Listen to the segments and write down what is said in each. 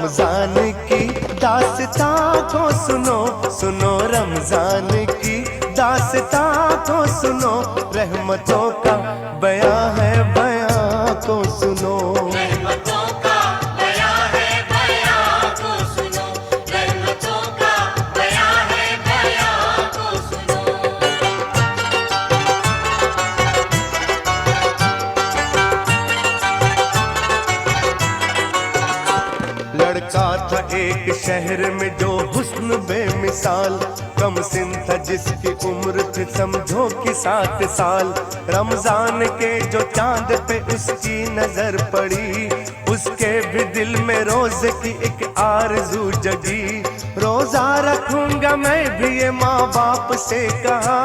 रमजान की दास्तां को सुनो, सुनो रमजान की दास्तां को सुनो, रहमतों का बयां है, बयां को सुनो। रहमतों का बयां है, बयां को सुनो, रहमतों का बयां है, बयां को सुनो। लड़का था एक शहर में जो हुस्न बेमिसाल, कम सिन था जिसकी उम्र थी समझो कि 7 साल। रमजान के जो चांद पे उसकी नजर पड़ी, उसके भी दिल में रोज की एक आरज़ू जगी। रोजा रखूंगा मैं भी, ये माँ बाप से कहा,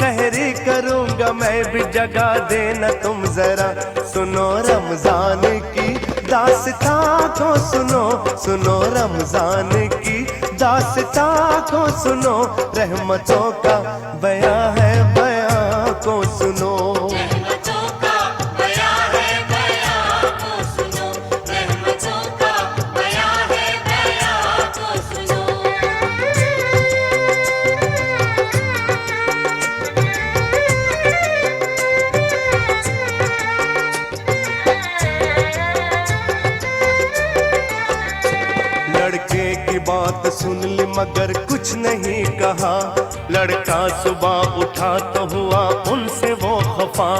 सहरी करूंगा मैं भी, जगा देना तुम जरा। सुनो रमजान की दास्तां को सुनो, सुनो रमजान की दास्तां को सुनो, रहमतों का बयां है, बयां को सुनो। रहमतों का बयां है, बयां को सुनो, रहमतों का बयां है, बयां को सुनो। लड़के की बात सुन ली मगर कुछ नहीं कहा, लड़का सुबह उठा तो हुआ उनसे वो खफा।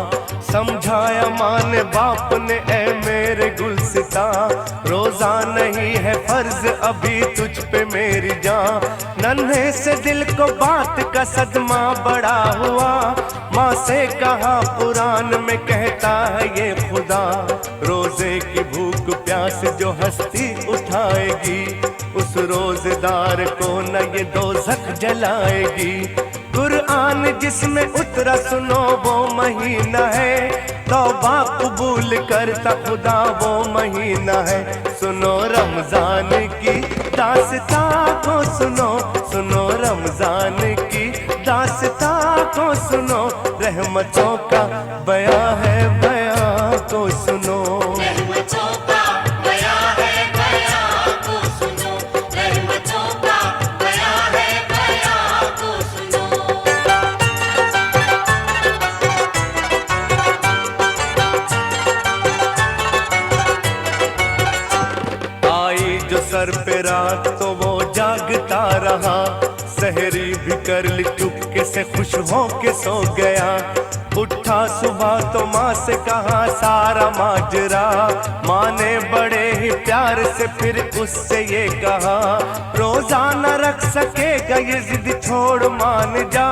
समझाया माँ ने बाप ने, ए मेरे गुलसिता, रोजा नहीं है फर्ज अभी तुझ पे मेरी जान। नन्हे से दिल को बात का सदमा बड़ा हुआ, माँ से कहा कुरान में कहता है ये खुदा, रोजे की भूख प्यास जो हस्ती उठाएगी, उस रोजेदार को न ये दोज़ख जलाएगी। कुरान जिसमें उतरा सुनो वो महीना है, तौबा कबूल करता खुदा वो महीना है। सुनो रमजान की दास्तां को सुनो, सुनो रमजान की दास्तां को सुनो, रहमतों का बयां है, बयां को सुनो। रहमतों का बयां है, बयां को सुनो, रहमतों का बयां है, बयां को सुनो। आई जो सर पे रात तो वो जागता रहा, सहरी भी कर ली चुपके से खुश हो के सो गया। उठा सुबह तो माँ से कहा सारा माजरा, माँ ने बड़े ही प्यार से फिर उससे ये कहा, रोजा न रख सकेगा ये जिद छोड़ मान जा,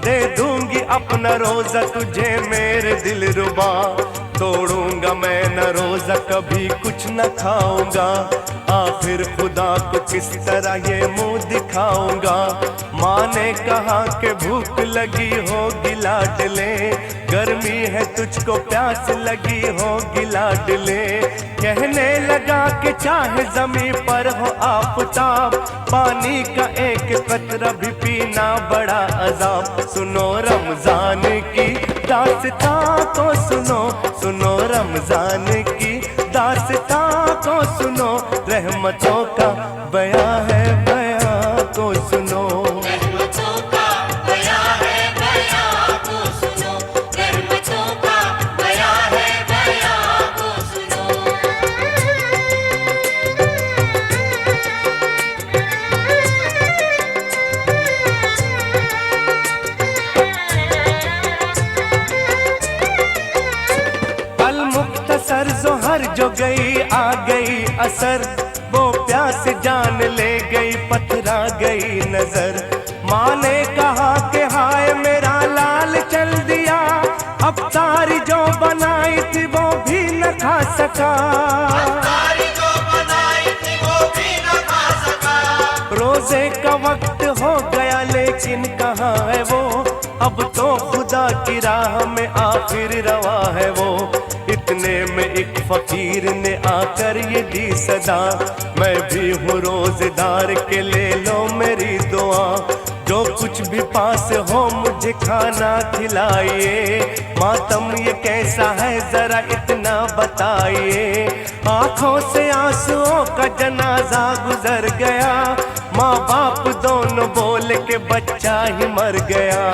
दे दूंगी अपना रोजा तुझे मेरे दिल रुबा। तोड़ूंगा मैं न रोजा कभी कुछ न खाऊंगा, आखिर खुदा को किस तरह ये मुंह दिखाऊंगा। माँ ने कहा कि भूख लगी होगी लाडले, गर्मी है तुझको प्यास लगी होगी लाडले। कहने लगा कि चाहे जमीन पर हो आफताब, पानी का एक कतरा भी पीना बड़ा अजाब। सुनो रमजान की दास्तां को सुनो, सुनो रमजान की दास्तां को सुनो, रहमतों का बयां है, बयां को सुनो। रहमतों का बयां है, बयां को सुनो, रहमतों का बयां है, बयां को सुनो। अल मुख्तसर जोहर जो गई आ गई असर, वो प्यास जान ले गई पथरा गई नजर। माँ ने कहा कि हाय मेरा लाल चल दिया, अब तारी जो बनाई थी वो भी न खा सका। तारी जो बनाई थी वो भी न खा सका। रोजे का वक्त हो गया लेकिन कहाँ है वो, अब तो खुदा की राह में आखिर रवा है वो। इतने में एक फकीर ने आकर ये दी सदा, मैं भी हूँ रोजेदार के ले लो मेरी दुआ। जो जो कुछ भी पास हो मुझे खाना खिलाइए, मातम ये कैसा है जरा इतना बताइए। आंखों से आंसुओं का जनाजा गुजर गया, माँ बाप दोनों बोल के बच्चा ही मर गया।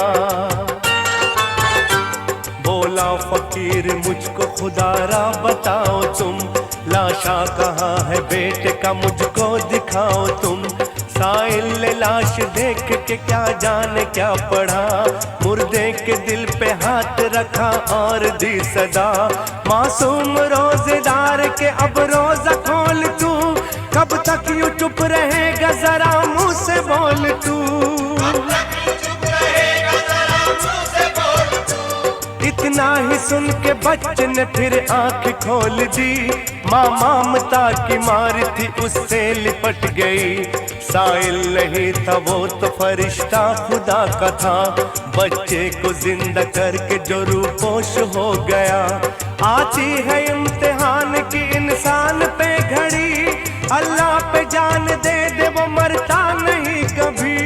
बोला फकीर मुझको खुदारा बताओ तुम, लाशा कहाँ है बेटे का मुझको दिखाओ तुम। साइल ने लाश देख के क्या जाने क्या पढ़ा, मुर्दे के दिल पे हाथ रखा और दी सदा। मासूम रोजेदार के अब रोजा खोल तू, कब तक यूं चुप रहेगा जरा मुंह से बोल तू। इतना ही सुन के बच्चे ने फिर आंख खोल दी, माँ ममता की मार थी उससे लिपट गई। साइल नहीं था वो तो फरिश्ता खुदा का था, बच्चे को जिंदा करके जो रूपोश हो गया। आती है इम्तिहान की इंसान पे घड़ी, अल्लाह पे जान दे दे वो मरता नहीं कभी।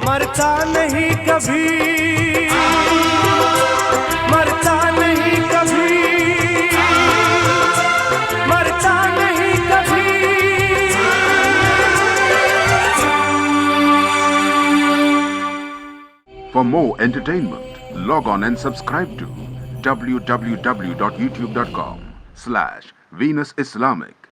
मरता नहीं कभी, मरता नहीं कभी, मरता नहीं कभी। For more entertainment, log on and subscribe to www.youtube.com/Venus Islamic.